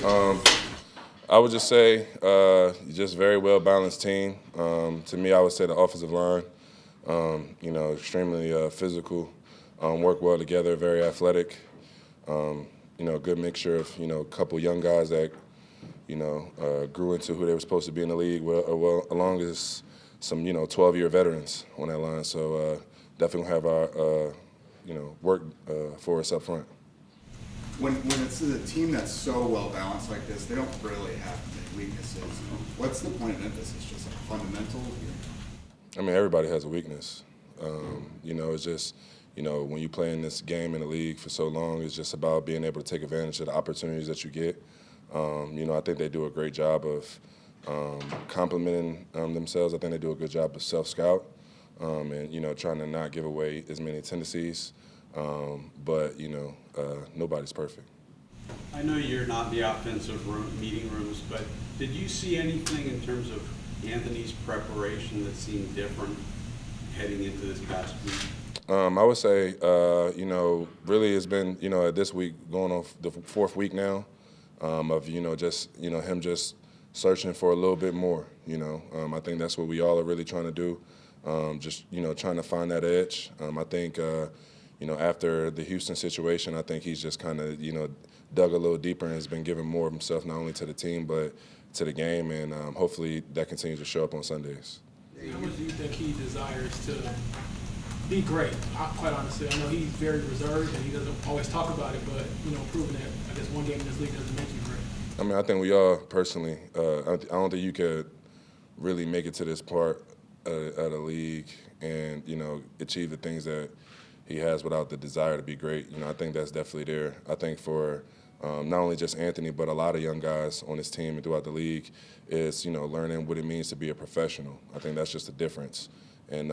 Um, I would just say just very well balanced team. To me, I would say the offensive line, extremely physical, work well together, very athletic. Good mixture of a couple young guys that grew into who they were supposed to be in the league, along as some 12-year veterans on that line. So definitely have our work for us up front. When it's a team that's so well balanced like this, they don't really have many weaknesses. What's the point of emphasis? Just like fundamentals? I mean, everybody has a weakness. It's just, when you play in this game in the league for so long, it's just about being able to take advantage of the opportunities that you get. I think they do a great job of complimenting themselves. I think they do a good job of self-scout and, trying to not give away as many tendencies. But nobody's perfect. I know you're not the offensive meeting rooms, but did you see anything in terms of Anthony's preparation that seemed different heading into this past week? I would say, really it's been, this week going on the fourth week now of, him just searching for a little bit more, I think that's what we all are really trying to do, trying to find that edge. I think, after the Houston situation, I think he's just kind of, dug a little deeper and has been giving more of himself not only to the team but to the game, and hopefully that continues to show up on Sundays. How much do you think he desires to be great? Quite honestly, I know he's very reserved and he doesn't always talk about it, but proving that I guess one game in this league doesn't make you great. I mean, I think we all personally. I don't think you could really make it to this part of the league and achieve the things that he has without the desire to be great. I think that's definitely there. I think for not only just Anthony, but a lot of young guys on this team and throughout the league is, learning what it means to be a professional. I think that's just a difference. And,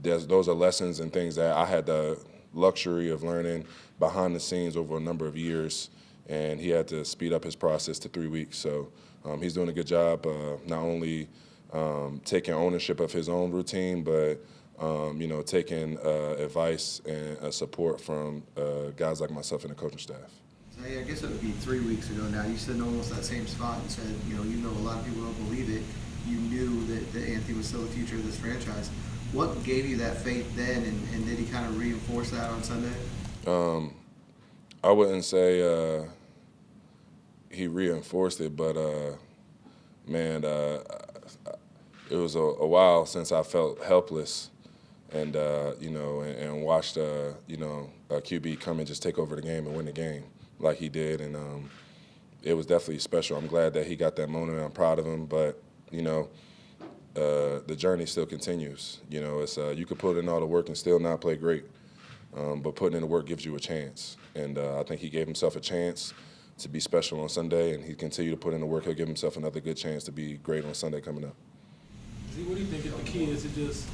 those are lessons and things that I had the luxury of learning behind the scenes over a number of years, and he had to speed up his process to 3 weeks. So he's doing a good job not only taking ownership of his own routine, but taking advice and support from guys like myself and the coaching staff. Hey, I guess it would be 3 weeks ago now. You stood in almost that same spot and said, a lot of people don't believe it. You knew that Anthony was still the future of this franchise. What gave you that faith then, and did he kind of reinforce that on Sunday? I wouldn't say he reinforced it, but, it was a while since I felt helpless. And and watched a QB come and just take over the game and win the game like he did, and it was definitely special. I'm glad that he got that moment. I'm proud of him, but the journey still continues. It's you could put in all the work and still not play great, but putting in the work gives you a chance, and I think he gave himself a chance to be special on Sunday, and he continue to put in the work. He'll give himself another good chance to be great on Sunday coming up. Z, what do you think the key is to just,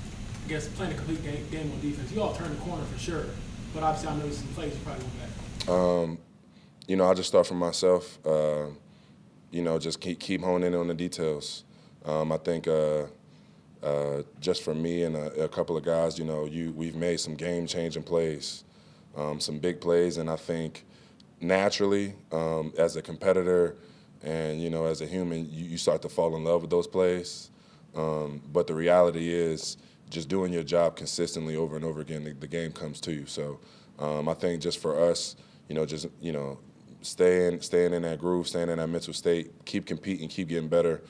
I guess, playing a complete game on defense? You all turned the corner for sure, but obviously I know some plays you probably went back. I just start from myself. Just keep honing in on the details. I think just for me and a couple of guys, we've made some game-changing plays, some big plays, and I think naturally, as a competitor and as a human, you start to fall in love with those plays. But the reality is, just doing your job consistently over and over again, the game comes to you. So I think just for us, staying in that groove, staying in that mental state, keep competing, keep getting better.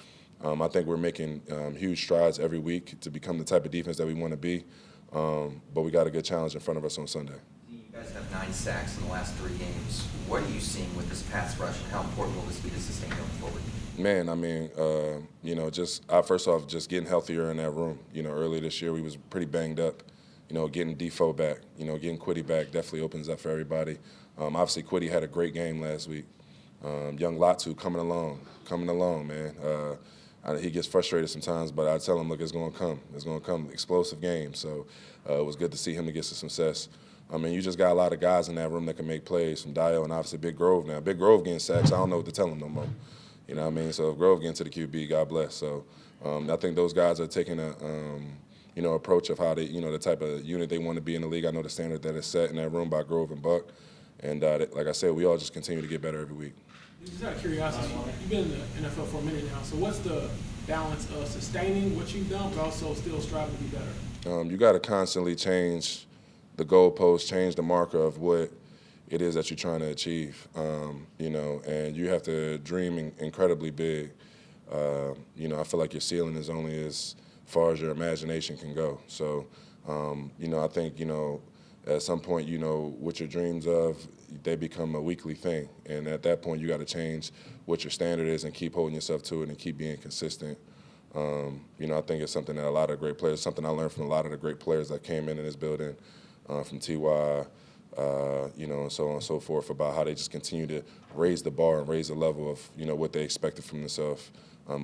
I think we're making huge strides every week to become the type of defense that we want to be. But we got a good challenge in front of us on Sunday. You guys have 9 sacks in the last 3 games. What are you seeing with this pass rush, and how important will this be to sustain going forward? Man, I mean, first off, just getting healthier in that room. Earlier this year we was pretty banged up. Getting Defoe back, getting Quiddy back definitely opens up for everybody. Obviously, Quiddy had a great game last week. Young Latu coming along, man. He gets frustrated sometimes, but I tell him, look, it's going to come. It's going to come. Explosive game. So it was good to see him to get some success. I mean, you just got a lot of guys in that room that can make plays, from Dio and obviously Big Grove now. Big Grove getting sacks, I don't know what to tell him no more. You know what I mean? So if Grove getting to the QB, God bless. So I think those guys are taking a approach of how they, the type of unit they want to be in the league. I know the standard that is set in that room by Grove and Buck. And like I said, we all just continue to get better every week. Just out of curiosity, you've been in the NFL for a minute now, so what's the balance of sustaining what you've done, but also still striving to be better? You got to constantly change the goalpost, change the marker of what it is that you're trying to achieve, and you have to dream incredibly big. I feel like your ceiling is only as far as your imagination can go. So, I think, at some point, what your dreams of, they become a weekly thing. And at that point, you got to change what your standard is and keep holding yourself to it and keep being consistent. I think it's something that a lot of great players, something I learned from a lot of the great players that came in this building, from T.Y., and so on and so forth, about how they just continue to raise the bar and raise the level of, what they expected from themselves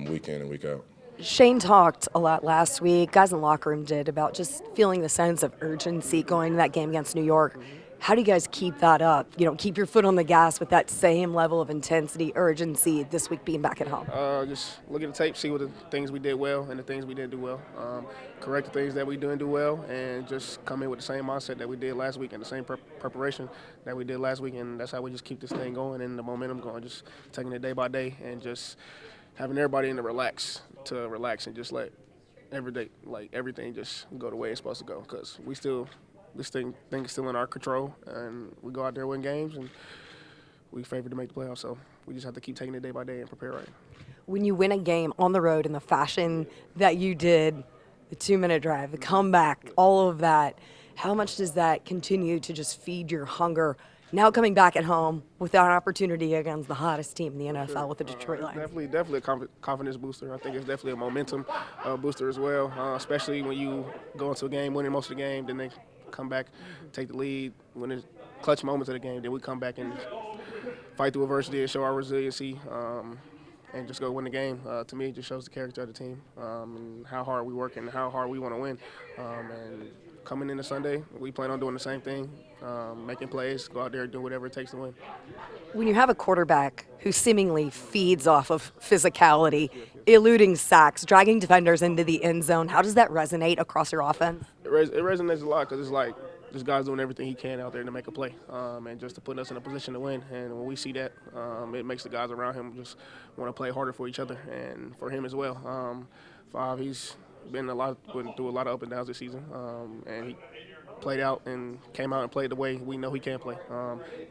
week in and week out. Shane talked a lot last week, guys in the locker room did, about just feeling the sense of urgency going to that game against New York. How do you guys keep that up? Keep your foot on the gas with that same level of intensity, urgency this week being back at home? Just look at the tape, see what the things we did well and the things we didn't do well. Correct the things that we didn't do well, and just come in with the same mindset that we did last week and the same preparation that we did last week. And that's how we just keep this thing going and the momentum going, just taking it day by day and just having everybody in to relax and just let everything just go the way it's supposed to go, because this thing is still in our control, and we go out there, win games, and we favored to make the playoffs. So we just have to keep taking it day by day and prepare right. When you win a game on the road in the fashion that you did, the 2-minute drive, the comeback, all of that, how much does that continue to just feed your hunger now coming back at home with that opportunity against the hottest team in the NFL with the Detroit Lions? Definitely a confidence booster. I think it's definitely a momentum booster as well, especially when you go into a game winning most of the game, then they come back, take the lead, when it's clutch moments of the game, then we come back and fight through adversity and show our resiliency and just go win the game. To me, it just shows the character of the team and how hard we work and how hard we want to win. And coming into Sunday, we plan on doing the same thing, making plays, go out there and do whatever it takes to win. When you have a quarterback who seemingly feeds off of physicality, eluding sacks, dragging defenders into the end zone, how does that resonate across your offense? It resonates a lot, because it's like this guy's doing everything he can out there to make a play and just to put us in a position to win. And when we see that, it makes the guys around him just want to play harder for each other and for him as well. He's been through a lot of up and downs this season, and he played out and came out and played the way we know he can play.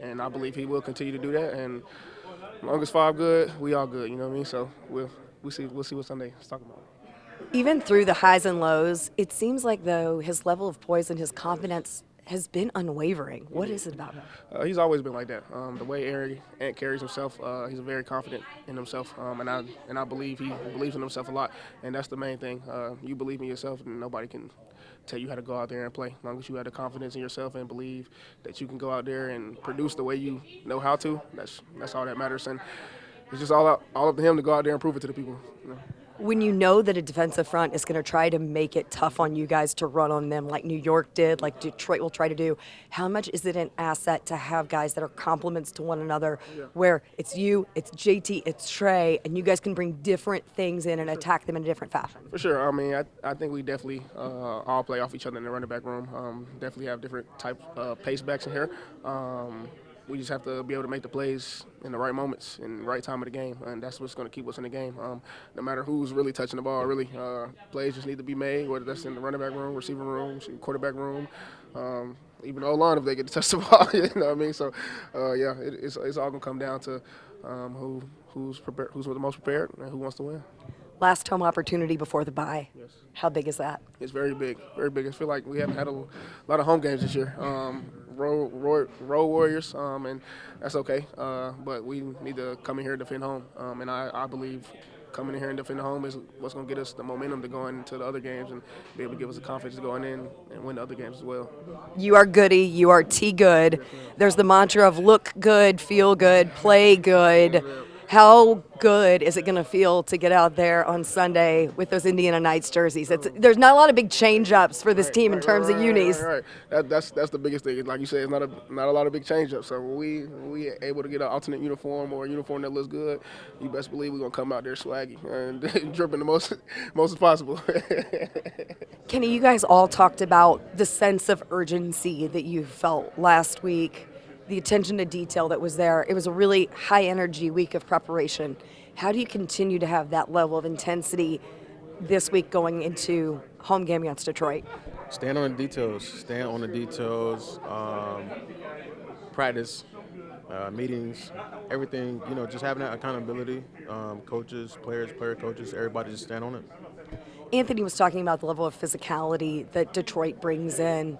And I believe he will continue to do that. And as long as Five good, we all good. You know what I mean? So we'll see what Sunday is talking about. Even through the highs and lows, it seems like, though, his level of poise and his confidence has been unwavering. What is it about him? He's always been like that. The way Ant carries himself, he's very confident in himself, and I believe he believes in himself a lot, and that's the main thing. You believe in yourself, and nobody can tell you how to go out there and play. As long as you have the confidence in yourself and believe that you can go out there and produce the way you know how to, that's all that matters. And it's just all up to him to go out there and prove it to the people. When you know that a defensive front is going to try to make it tough on you guys to run on them like New York did, like Detroit will try to do, how much is it an asset to have guys that are complements to one another, where it's you, it's JT, it's Trey, and you guys can bring different things in and attack them in a different fashion? For sure. I mean, I think we definitely all play off each other in the running back room. Definitely have different type pace backs in here. We just have to be able to make the plays in the right moments and the right time of the game, and that's what's going to keep us in the game. No matter who's really touching the ball, really, plays just need to be made, whether that's in the running back room, receiver room, quarterback room, even the O-line if they get to touch the ball. You know what I mean? So, it's all going to come down to who's prepared, who's the most prepared, and who wants to win. Last home opportunity before the bye. Yes. How big is that? It's very big, very big. I feel like we haven't had a lot of home games this year. Road warriors, and that's okay. But we need to come in here and defend home. And I believe coming in here and defending home is what's going to get us the momentum to go into the other games and be able to give us the confidence to go in and win the other games as well. You are Goody. You are T good. There's the mantra of look good, feel good, play good. How good is it going to feel to get out there on Sunday with those Indiana Knights jerseys? There's not a lot of big change-ups for this team in terms of unis. Right. That's the biggest thing. Like you said, it's not a lot of big change-ups. So when we able to get an alternate uniform or a uniform that looks good, you best believe we're going to come out there swaggy and dripping the most as possible. Kenny, you guys all talked about the sense of urgency that you felt last week the attention to detail that was there. It was a really high energy week of preparation. How do you continue to have that level of intensity this week going into home game against Detroit? Stand on the details. Practice, meetings, everything. Just having that accountability. Coaches, players, coaches, everybody just stand on it. Anthony was talking about the level of physicality that Detroit brings in.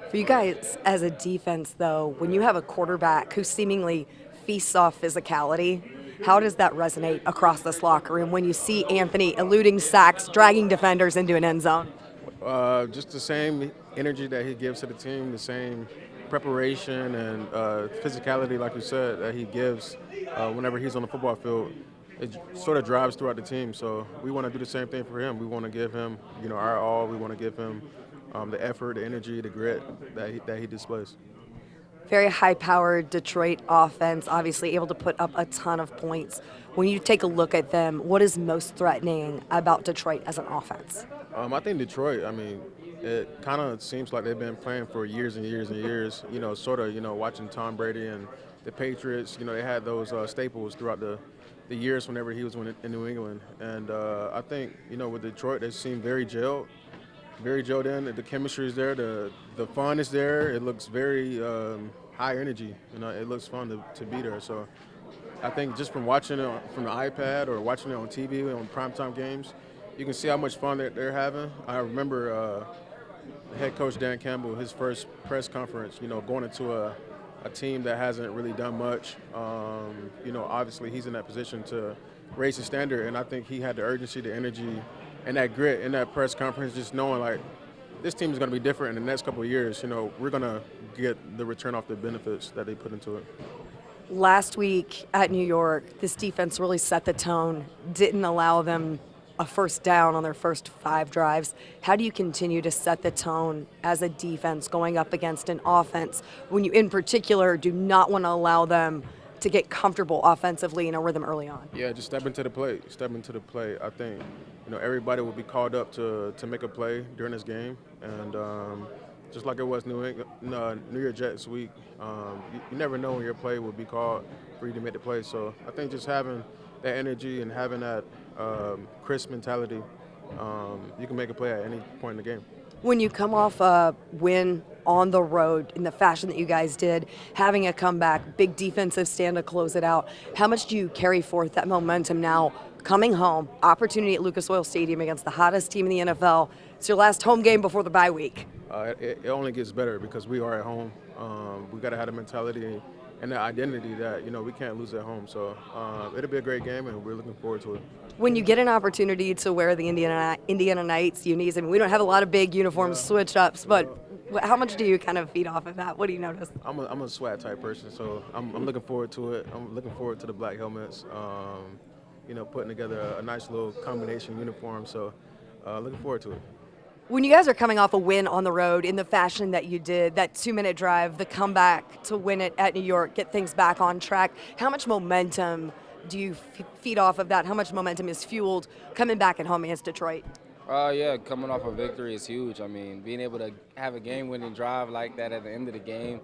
For you guys as a defense, though, when you have a quarterback who seemingly feasts off physicality, how does that resonate across this locker room when you see Anthony eluding sacks, dragging defenders into an end zone? Just the same energy that he gives to the team, the same preparation and physicality, like you said, that he gives whenever he's on the football field. It sort of drives throughout the team. So we want to do the same thing for him. We want to give him, our all. We want to give him the effort, the energy, the grit that he displays. Very high-powered Detroit offense, obviously able to put up a ton of points. When you take a look at them, what is most threatening about Detroit as an offense? I think Detroit, it kind of seems like they've been playing for years and years and years, watching Tom Brady and the Patriots. They had those staples throughout the years whenever he was in New England. And I think, with Detroit, they seem very gelled in. The chemistry is there, the fun is there. It looks very high energy. It looks fun to be there. So I think just from watching it from the iPad or watching it on TV on primetime games, you can see how much fun they're having. I remember head coach Dan Campbell, his first press conference, going into a team that hasn't really done much. Obviously he's in that position to raise the standard, and I think he had the urgency, the energy, and that grit in that press conference, just knowing like this team is going to be different in the next couple of years. We're going to get the return off the benefits that they put into it. Last week at New York, this defense really set the tone, didn't allow them a first down on their first 5 drives. How do you continue to set the tone as a defense going up against an offense when you, in particular, do not want to allow them to get comfortable offensively in a rhythm early on? Yeah, just step into the plate. I think, everybody will be called up to make a play during this game. And just like it was New York Jets week, you never know when your play will be called for you to make the play. So I think just having that energy and having that crisp mentality, you can make a play at any point in the game. When you come off a win on the road in the fashion that you guys did, having a comeback, big defensive stand to close it out, how much do you carry forth that momentum now coming home, opportunity at Lucas Oil Stadium against the hottest team in the NFL? It's your last home game before the bye week. It only gets better because we are at home. We got to have the mentality and the identity that, we can't lose at home. So it'll be a great game, and we're looking forward to it. When you get an opportunity to wear the Indiana Knights unis, we don't have a lot of big uniform switch-ups, but how much do you kind of feed off of that? What do you notice? I'm a swag type person, so I'm looking forward to it. I'm looking forward to the black helmets, putting together a nice little combination uniform, so looking forward to it. When you guys are coming off a win on the road in the fashion that you did, that 2-minute drive, the comeback to win it at New York, get things back on track, how much momentum do you feed off of that? How much momentum is fueled coming back at home against Detroit? Coming off a victory is huge. Being able to have a game-winning drive like that at the end of the game,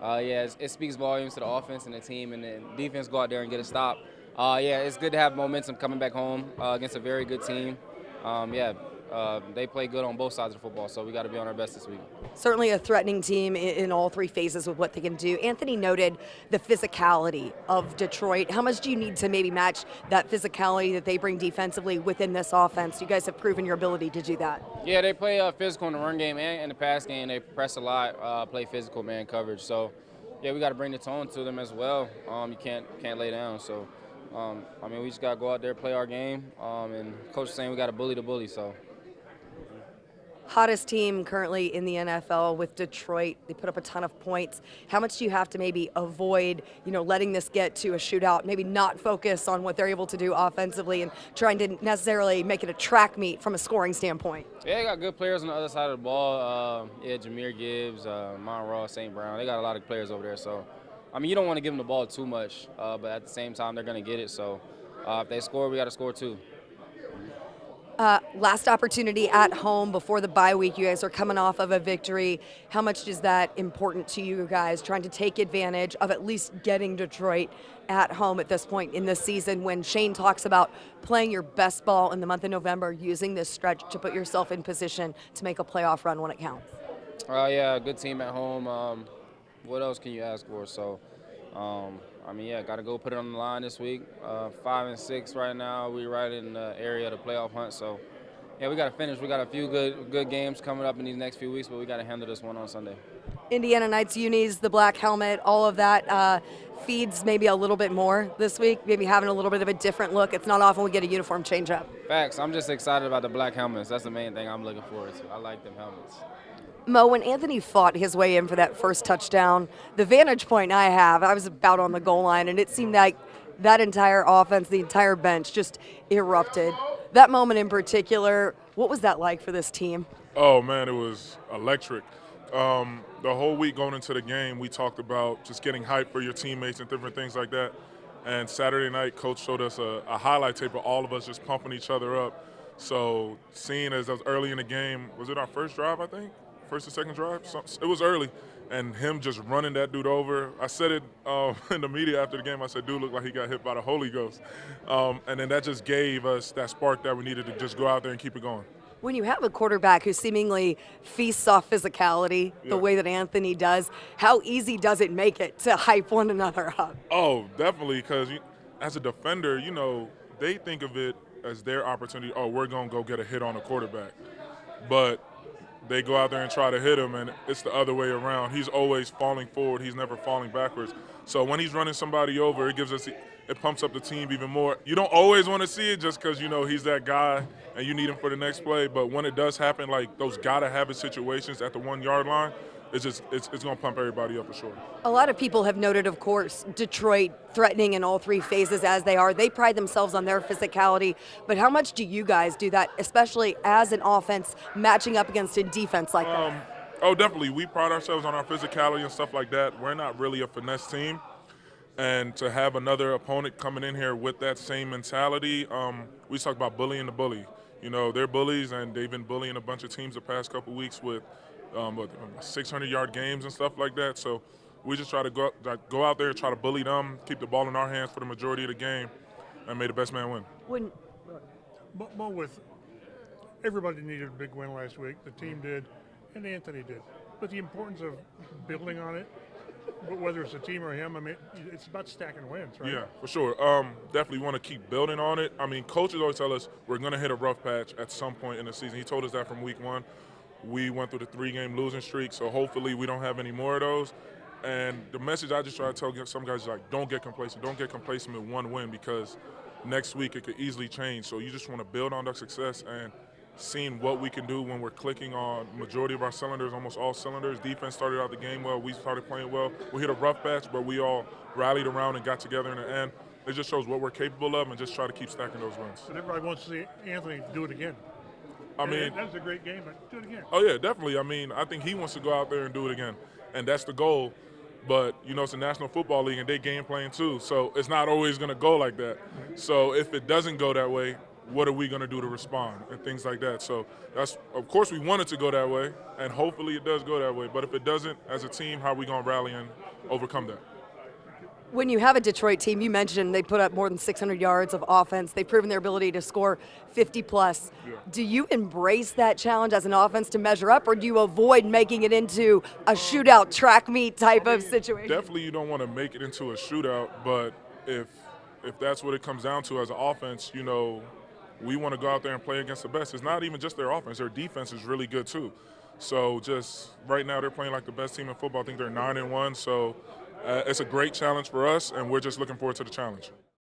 it speaks volumes to the offense and the team, and the defense go out there and get a stop. It's good to have momentum coming back home against a very good team. They play good on both sides of the football, so we got to be on our best this week. Certainly a threatening team in all 3 phases with what they can do. Anthony noted the physicality of Detroit. How much do you need to maybe match that physicality that they bring defensively within this offense? You guys have proven your ability to do that. Yeah, they play physical in the run game and in the pass game. They press a lot, play physical man coverage. So, we got to bring the tone to them as well. You can't lay down. So, we just got to go out there, play our game. And coach is saying we got to bully the bully. So. Hottest team currently in the NFL with Detroit. They put up a ton of points. How much do you have to maybe avoid, letting this get to a shootout, maybe not focus on what they're able to do offensively and trying to necessarily make it a track meet from a scoring standpoint? Yeah, they got good players on the other side of the ball. Jameer Gibbs, Monroe, St. Brown. They got a lot of players over there. So, you don't want to give them the ball too much, but at the same time, they're going to get it. So, if they score, we got to score too. Last opportunity at home before the bye week. You guys are coming off of a victory. How much is that important to you guys, trying to take advantage of at least getting Detroit at home at this point in the season when Shane talks about playing your best ball in the month of November, using this stretch to put yourself in position to make a playoff run when it counts? Yeah, good team at home. What else can you ask for? So, got to go put it on the line this week. 5-6 right now. We're right in the area of the playoff hunt. So, yeah, we got to finish. We got a few good games coming up in these next few weeks, but we got to handle this one on Sunday. Indiana Knights unis, the black helmet, all of that feeds maybe a little bit more this week, maybe having a little bit of a different look. It's not often we get a uniform change up. Facts. I'm just excited about the black helmets. That's the main thing I'm looking forward to. I like them helmets. Mo, when Anthony fought his way in for that first touchdown, the vantage point I was about on the goal line, and it seemed like that entire offense, the entire bench just erupted. That moment in particular, what was that like for this team? Oh, man, it was electric. The whole week going into the game, we talked about just getting hype for your teammates and different things like that. And Saturday night, Coach showed us a highlight tape of all of us just pumping each other up. So seeing as I was early in the game, was it our first drive, I think? First or second drive? It was early. And him just running that dude over. I said it in the media after the game. I said, dude looked like he got hit by the Holy Ghost. And then that just gave us that spark that we needed to just go out there and keep it going. When you have a quarterback who seemingly feasts off physicality the way that Anthony does, how easy does it make it to hype one another up? Oh, definitely, because as a defender, they think of it as their opportunity. Oh, we're going to go get a hit on a quarterback. But they go out there and try to hit him, and it's the other way around. He's always falling forward. He's never falling backwards. So when he's running somebody over, it pumps up the team even more. You don't always want to see it just because, he's that guy and you need him for the next play. But when it does happen, like those gotta-have-it situations at the 1-yard line, it's going to pump everybody up for sure. A lot of people have noted, of course, Detroit threatening in all three phases as they are. They pride themselves on their physicality. But how much do you guys do that, especially as an offense matching up against a defense like that? Oh, definitely. We pride ourselves on our physicality and stuff like that. We're not really a finesse team. And to have another opponent coming in here with that same mentality, we talk about bullying the bully. They're bullies, and they've been bullying a bunch of teams the past couple weeks with 600-yard games and stuff like that. So we just try to go out there, try to bully them, keep the ball in our hands for the majority of the game, and may the best man win. But with everybody needed a big win last week. The team did, and Anthony did. But the importance of building on it, whether it's a team or him, it's about stacking wins, right? Yeah, for sure. Definitely want to keep building on it. Coaches always tell us we're going to hit a rough patch at some point in the season. He told us that from week 1. We went through the 3-game losing streak, so hopefully we don't have any more of those. And the message I just try to tell some guys is like, don't get complacent. Don't get complacent with one win because next week it could easily change. So you just want to build on that success and seeing what we can do when we're clicking on majority of our cylinders, almost all cylinders. Defense started out the game well. We started playing well. We hit a rough patch, but we all rallied around and got together in the end. It just shows what we're capable of and just try to keep stacking those wins. But everybody wants to see Anthony do it again. That was a great game, but do it again. Oh, yeah, definitely. I think he wants to go out there and do it again, and that's the goal. But, it's the National Football League, and they game playing too, so it's not always going to go like that. So if it doesn't go that way, what are we going to do to respond and things like that? So of course, we want it to go that way, and hopefully it does go that way. But if it doesn't, as a team, how are we going to rally and overcome that? When you have a Detroit team, you mentioned they put up more than 600 yards of offense. They've proven their ability to score 50-plus. Yeah. Do you embrace that challenge as an offense to measure up, or do you avoid making it into a shootout, track meet type of situation? Definitely you don't want to make it into a shootout, but if that's what it comes down to as an offense, we want to go out there and play against the best. It's not even just their offense. Their defense is really good too. So just right now they're playing like the best team in football. I think they're 9-1, so it's a great challenge for us, and we're just looking forward to the challenge.